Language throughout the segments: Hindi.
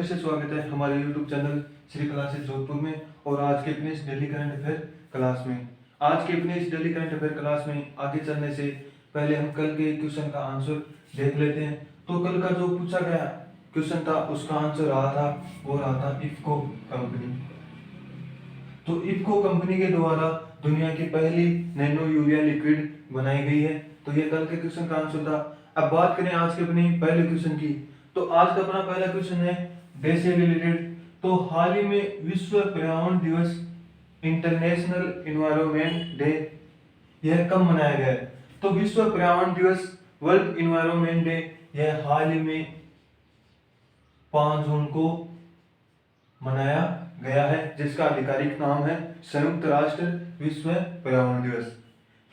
से स्वागत है हमारे YouTube channel Shri classes Jodhpur में। और आज के अपने इस डेली करंट अफेयर क्लास में आगे चलने से पहले हम कल के क्वेश्चन का आंसर देख लेते हैं। तो कल का जो पूछा गया क्वेश्चन था उसका आंसर रहा था इफ्को कंपनी। तो इफ्को कंपनी के द्वारा दुनिया की पहली नैनो यूरिया लिक्विड बनाई गई है। तो ये कल के क्वेश्चन का आंसर था। अब बात करें आज के अपने पहले क्वेश्चन की। तो आज का अपना पहला क्वेश्चन है डे से रिलेटेड। तो हाल ही में विश्व पर्यावरण दिवस इंटरनेशनल एनवायरनमेंट डे यह कब मनाया गया है? तो विश्व पर्यावरण दिवस वर्ल्ड एनवायरनमेंट डे यह हाल ही में 5 जून को मनाया गया है, जिसका आधिकारिक नाम है संयुक्त राष्ट्र विश्व पर्यावरण दिवस।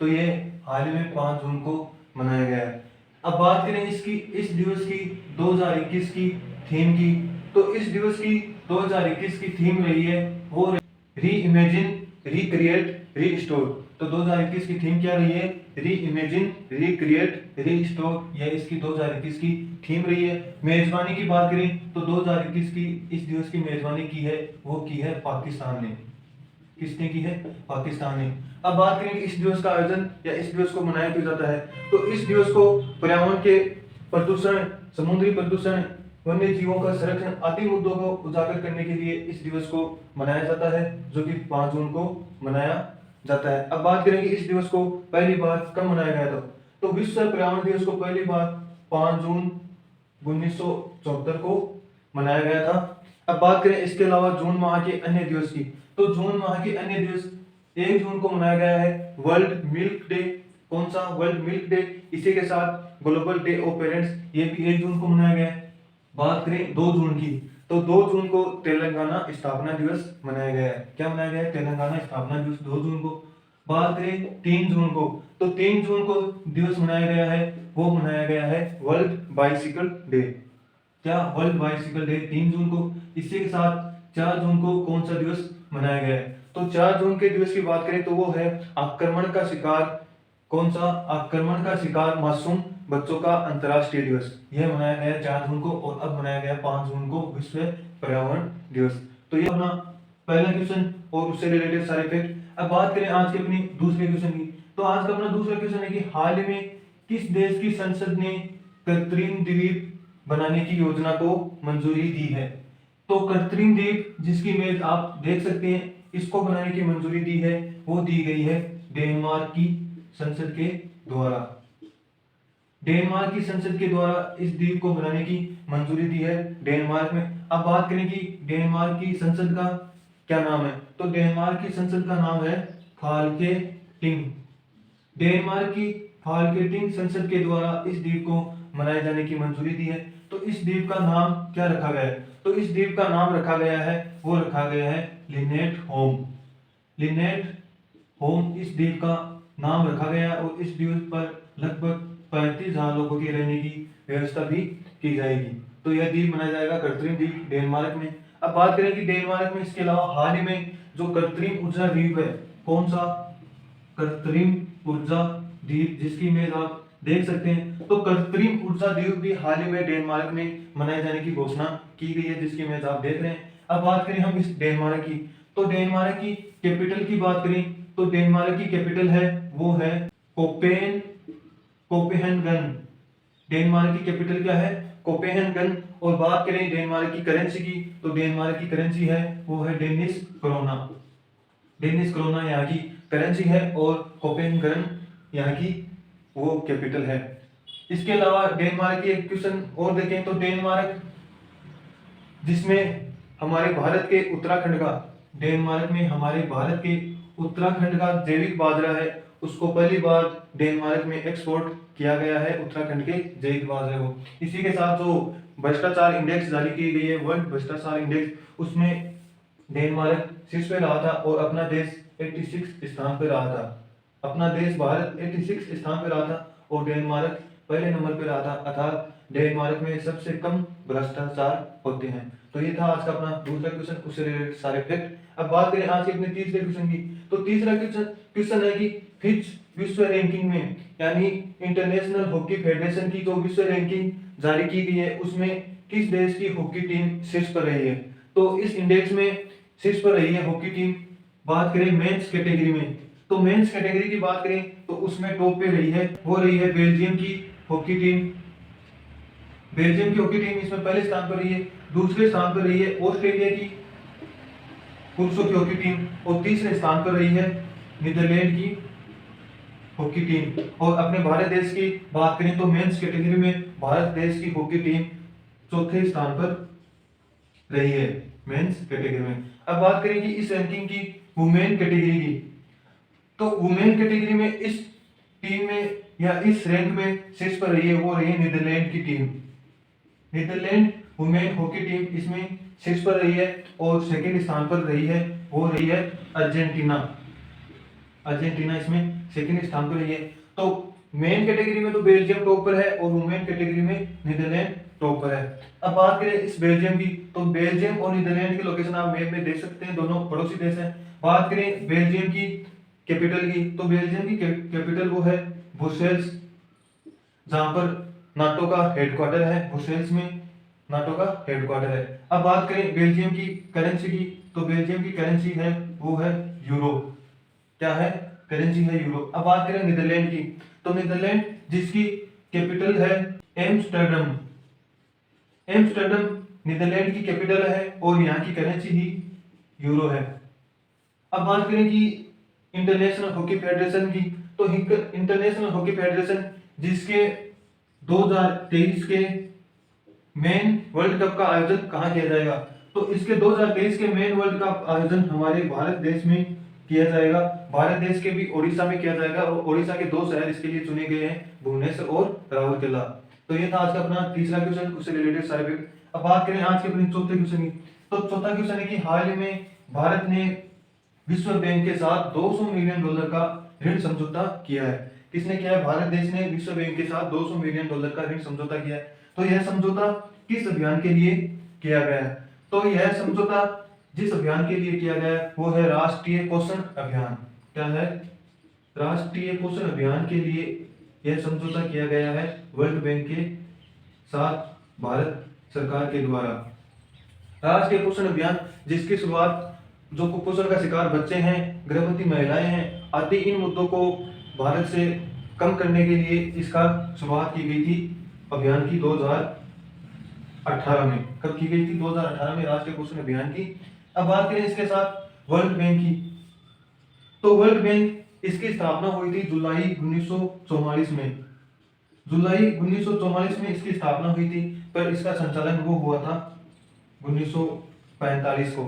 तो ये हाल ही में 5 जून को मनाया गया है। अब बात करें इस दिवस की 2021 की थीम की। तो इस दिवस की 2021 की थीम रही है वो री इमेजिन, रिक्रिएट, रीस्टोर। तो 2021 की थीम क्या रही है? री इमेजिन, रिक्रिएट, रीस्टोर। यह इसकी 2021 की थीम रही है। मेजबानी की बात करें तो 2021 की इस दिवस की मेजबानी की है वो की है पाकिस्तान ने। किसने की है? पाकिस्तान ने। अब बात करें इस दिवस का आयोजन या इस दिवस को मनाया क्यों जाता है। तो इस दिवस को पर्यावरण के प्रदूषण, समुद्री प्रदूषण, वन्य जीवों का संरक्षण आदि मुद्दों को उजागर करने के लिए इस दिवस को मनाया जाता है, जो कि 5 जून को मनाया जाता है। अब बात करें कि इस दिवस को पहली बार कब मनाया गया था। तो विश्व पर्यावरण दिवस को पहली बार 5 जून 1974 को मनाया गया था। अब बात करें इसके अलावा जून माह के अन्य दिवस की। तो जून माह के अन्य दिवस 1 जून को मनाया गया है वर्ल्ड मिल्क डे। कौन सा? World milk day. इसी के साथ ग्लोबल डे ऑफ पेरेंट्स, ये भी 1 जून को मनाया गया है। बात करें 2 जून की। तो 2 जून को तेलंगाना स्थापना दिवस मनाया गया है। क्या मनाया गया है? तेलंगाना स्थापना दिवस 2 जून को। बात करें 3 जून को। तो 3 जून को दिवस मनाया गया है वो मनाया गया है वर्ल्ड बाइसिकल डे। क्या? वर्ल्ड बाइसिकल डे 3 जून को। इसी के साथ 4 जून को कौन सा दिवस मनाया गया है? तो 4 जून के दिवस की बात करें तो वो है आक्रमण का शिकार। कौन सा? आक्रमण का शिकार मासूम बच्चों का अंतर्राष्ट्रीय दिवस। यह मनाया गया 4 जून को और अब मनाया गया 5 जून को विश्व पर्यावरण दिवस। तो ये अपना पहला क्वेश्चन और उससे रिलेटेड सारे फैक्ट। अब बात करें आज के अपनी दूसरे क्वेश्चन की। तो आज का अपना दूसरा क्वेश्चन है कि हाल ही में किस देश की संसद ने कृत्रिम द्वीप बनाने की योजना को मंजूरी दी है? तो कृत्रिम द्वीप जिसकी इमेज आप देख सकते हैं, इसको बनाने की मंजूरी दी है वो दी गई है डेनमार्क की संसद के द्वारा। डेनमार्क की संसद के द्वारा इस द्वीप को बनाने की मंजूरी दी है डेनमार्क में। अब बात करें कि डेनमार्क की संसद का क्या नाम है। तो डेनमार्क की संसद का नाम है फाल्केटिंग। डेनमार्क की फाल्केटिंग संसद के द्वारा इस द्वीप को मनाए जाने की मंजूरी दी है। तो इस द्वीप का नाम क्या रखा गया है? तो इस द्वीप का नाम रखा गया है वो रखा गया है लिनेट होम। लिनेट होम इस द्वीप का नाम रखा गया और इस द्वीप पर लगभग 35,000 लोगों के रहने की व्यवस्था भी की जाएगी। तो यह द्वीप मनाया जाएगा कृत्रिम द्वीप डेनमार्क में। अब बात करें कि डेनमार्क में इसके अलावा हाल ही में जो कृत्रिम ऊर्जा द्वीप है, कौन सा? कृत्रिम ऊर्जा द्वीप, जिसकी इमेज आप देख सकते हैं। तो कृत्रिम ऊर्जा द्वीप भी हाल ही में डेनमार्क में मनाए जाने की घोषणा की गई है, जिसकी इमेज आप देख रहे हैं। अब बात करें हम इस डेनमार्क की। तो डेनमार्क की कैपिटल की बात करें तो डेनमार्क की कैपिटल है वो है कोपेनहेगन। डेनमार्क की कैपिटल क्या है? कोपेनहेगन। और बात करें डेनमार्क की करेंसी की तो डेनमार्क की करेंसी है वो है डेनिश क्रोना। डेनिश क्रोना यहाँ की करेंसी है और कोपेनहेगन यहाँ की वो कैपिटल है। इसके अलावा डेनमार्क की एक क्वेश्चन और देखें तो डेनमार्क जिसमें हमारे भारत के उत्तराखंड का, डेनमार्क में हमारे भारत के उत्तराखंड का जैविक बाजरा है, उसको पहली बार डेनमार्क में एक्सपोर्ट किया गया है उत्तराखंड के जैविक बाजरे को। इसी के साथ जो भ्रष्टाचार इंडेक्स जारी की गई है वर्ल्ड भ्रष्टाचार इंडेक्स, उसमें डेनमार्क शीर्ष पे रहा था और अपना देश 86 स्थान पे रहा था। अपना देश भारत 86 स्थान पे रहा था और डेनमार्क पहले नंबर पे रहा था, अर्थात डेनमार्क में सबसे कम भ्रष्टाचार होते हैं। तो ये था आज का अपना दूसरा क्वेश्चन, उससे रिलेटेड सारे फैक्ट। अब बात करें आज के अपने तीसरे क्वेश्चन की। तो तीसरा क्वेश्चन है कि फिच विश्व रैंकिंग में, यानी इंटरनेशनल हॉकी फेडरेशन की जो विश्व रैंकिंग जारी की गई है, उसमें किस देश की हॉकी टीम शीर्ष पर रही है। तो इस इंडेक्स में शीर्ष पर रही है हॉकी टीम। बात करें मेंस कैटेगरी में, तो मेंस कैटेगरी की बात करें तो उसमें टॉप पे रही है, वो रही है बेल्जियम की हॉकी टीम। बेल्जियम की हॉकी टीम इसमें पहले स्थान पर रही है। दूसरे स्थान पर रही है ऑस्ट्रेलिया की पुरुषों की हॉकी टीम, और तीसरे स्थान पर रही है नीदरलैंड की हॉकी टीम। और अपने भारत देश की बात करें तो मेंस कैटेगरी में भारत देश की हॉकी टीम चौथे स्थान पर रही है मेंस कैटेगरी में। अब बात करेंगे इस रैंकिंग की वुमेन कैटेगरी की, तो वुमेन कैटेगरी में इस टीम में या इस रैंक में शीर्ष पर रही है, वो रही है नीदरलैंड की team. Netherland women hockey team इसमें शीर्ष पर रही है, और सेकंड स्थान पर रही है वो रही है अर्जेंटीना। अर्जेंटीना इसमें सेकंड स्थान पर रही है। तो मेन कैटेगरी में तो बेल्जियम टॉप पर है, और वुमेन कैटेगरी में नीदरलैंड टॉप पर है। अब बात करें इस बेल्जियम की, तो बेल्जियम और नीदरलैंड की लोकेशन आप मैप में देख सकते हैं, दोनों पड़ोसी देश हैं। बात करें बेल्जियम की कैपिटल की, तो बेल्जियम की कैपिटल वो है ब्रुसेल्स, जहां पर नाटो का हेडक्वार्टर है। ब्रुसेल्स में नाटो का हेडक्वार्टर है। अब बात करें बेल्जियम की करेंसी की, तो बेल्जियम की करेंसी है वो है यूरो। क्या है? करेंसी है यूरो। अब बात करें नीदरलैंड की, तो नीदरलैंड जिसकी कैपिटल है एम्स्टर्डम। एम्स्टर्डम नीदरलैंड की कैपिटल है, और यहाँ की करेंसी ही यूरो है। अब बात करें कि इंटरनेशनल हॉकी फेडरेशन की, तो इंटरनेशनल हॉकी फेडरेशन जिसके 2023 के मेन वर्ल्ड कप का आयोजन कहाँ किया जाएगा, तो इसके 2023 के मेन वर्ल्ड कप आयोजन हमारे भारत देश में किया जाएगा। भारत देश के भी ओडिशा में किया जाएगा, और ओडिशा के 2 शहर इसके लिए चुने गए हैं, भुवनेश्वर और राउरकेला। तो ये था आज का अपना तीसरा क्वेश्चन, उससे रिलेटेड सारे फैक्ट। अब बात करें आज के अपने चौथे क्वेश्चन की, तो चौथा क्वेश्चन है कि हाल ही में भारत ने विश्व बैंक के साथ $200 मिलियन का ऋण समझौता किया है। किसने किया है? भारत देश ने विश्व बैंक के साथ $200 मिलियन का ऋण समझौता किया है। तो यह समझौता किस अभियान के लिए किया गया है? तो यह समझौता जिस अभियान के लिए किया गया है वो है राष्ट्रीय पोषण अभियान। क्या है? राष्ट्रीय पोषण अभियान के लिए यह समझौता किया गया है वर्ल्ड बैंक के साथ भारत सरकार के द्वारा। राष्ट्रीय पोषण अभियान जिसकी शुरुआत जो कुपोषण का शिकार बच्चे हैं, गर्भवती महिलाएं हैं आदि इन मुद्दों को भारत से कम करने के लिए इसका शुरुआत की गई थी अभियान की 2018 में। कब की गई थी? 2018 में राष्ट्रीय पोषण अभियान की। अब बात करें इसके साथ वर्ल्ड बैंक की, तो वर्ल्ड बैंक इसकी स्थापना हुई थी जुलाई 1944 में। जुलाई 1944 में इसकी स्थापना हुई थी, पर इसका संचालन वो हुआ था 1945 को।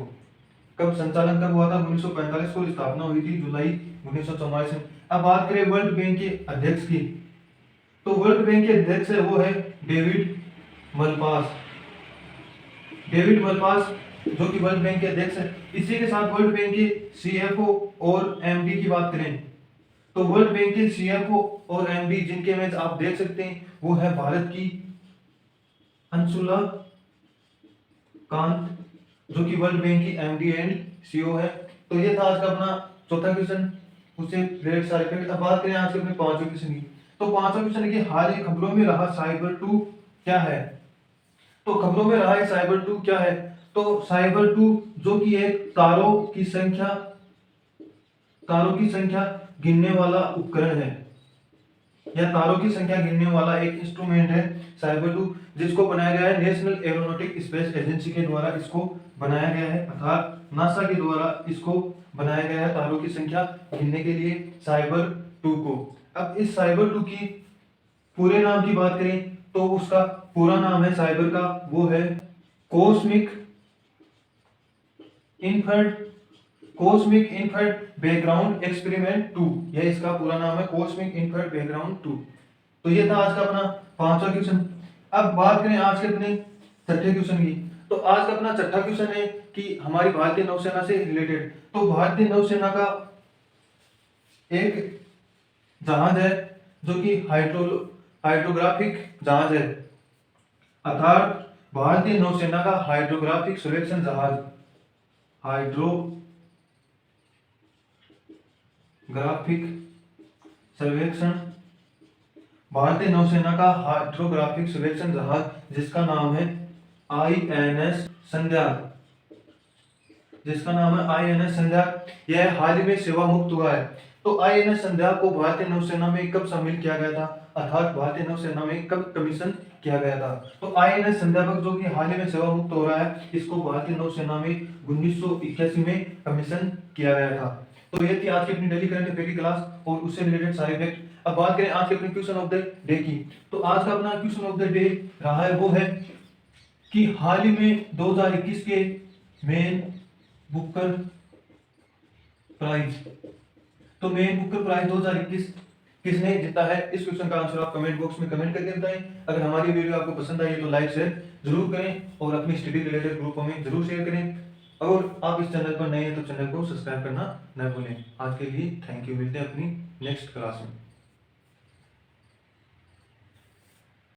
कब संचालन कब हुआ था? 1945 को स्थापना हुई थी जुलाई 1944 में। अब बात करें वर्ल्ड बैंक के अध्यक्ष की, तो वर्ल्ड बैंक के अध्यक्ष है वो है डेविड मलपास। डेविड मलपास जो कि वर्ल्ड बैंक के अध्यक्ष है। इसी के साथ वर्ल्ड बैंक के सीएफओ और एमडी की बात करें, तो वर्ल्ड बैंक के सीएफओ और एमडी जिनके इमेज आप देख सकते हैं वो है भारत की अंशुला कांत, जो कि वर्ल्ड बैंक की एमडी एंड सीईओ है। तो ये था आज का अपना चौथा क्वेश्चन, उससे रिलेटेड सारे फैक्ट। अब बात करें आज के अपने पांचवें क्वेश्चन की, तो पांचवा क्वेश्चन है कि हाल ही खबरों में रहा साइबर 2 क्या है? तो खबरों में रहा है साइबर 2 क्या है? तो साइबर 2 जो कि एक तारों की संख्या गिनने वाला उपकरण है, या तारों की संख्या गिनने वाला एक इंस्ट्रूमेंट है साइबर 2, जिसको बनाया गया है नेशनल एरोनॉटिक स्पेस एजेंसी के द्वारा। इसको बनाया गया है, अर्थात नासा के द्वारा इसको बनाया गया है तारों की संख्या गिनने के लिए साइबर 2 को। अब इस साइबर 2 की पूरे नाम की बात करें तो उसका पूरा नाम है साइबर का वो है कॉस्मिक इंफ्रारेड बैकग्राउंड एक्सपेरिमेंट 2। यह इसका पूरा नाम है कॉस्मिक इंफ्रारेड बैकग्राउंड 2। तो ये था आज का अपना पांचवा क्वेश्चन। अब बात करें आज के अपने छठे क्वेश्चन की, तो आज का अपना छठा क्वेश्चन है कि हमारी भारतीय नौसेना से रिलेटेड। तो भारतीय नौसेना का एक जहाज है जो कि हाइड्रोग्राफिक जहाज है, अर्थात भारतीय नौसेना का हाइड्रोग्राफिक सर्वेक्षण जहाज, हाइड्रोग्राफिक सर्वेक्षण, भारतीय नौसेना का हाइड्रोग्राफिक सर्वेक्षण जहाज जिसका नाम है INS संध्या, जिसका नाम है INS संध्या, यह हाल ही में सेवा मुक्त हुआ है। तो INS संध्या को भारतीय नौसेना में कब शामिल किया गया था, अर्थात भारतीय नौसेना में कब कमीशन किया गया था। तो INS संध्या जो कि हाल ही में सेवा मुक्त हो रहा है, इसको भारतीय नौसेना में 1981 में कमीशन किया गया था। तो ये थी आज की अपनी डेली करंट अफेयर की क्लास और उससे रिलेटेड सारे फैक्ट। अब बात करें आज के अपने क्वेश्चन ऑफ द डे की, तो आज का अपना क्वेश्चन ऑफ द डे रहा है वो है कि हाल ही में 2021 के मेन बुकर प्राइज, तो मेन बुकर प्राइज 2021 किसने जीता है, इस क्वेश्चन का आंसर आप कमेंट बॉक्स में कमेंट करके बताएं। अगर हमारी वीडियो आपको पसंद आई है तो लाइक शेयर जरूर करें और अपनी स्टडी रिलेटेड ग्रुपों में जरूर शेयर करें। और आप इस चैनल पर नए हैं तो चैनल को सब्सक्राइब करना न भूलें। आज के लिए थैंक यू, मिलते हैं अपनी नेक्स्ट क्लास में।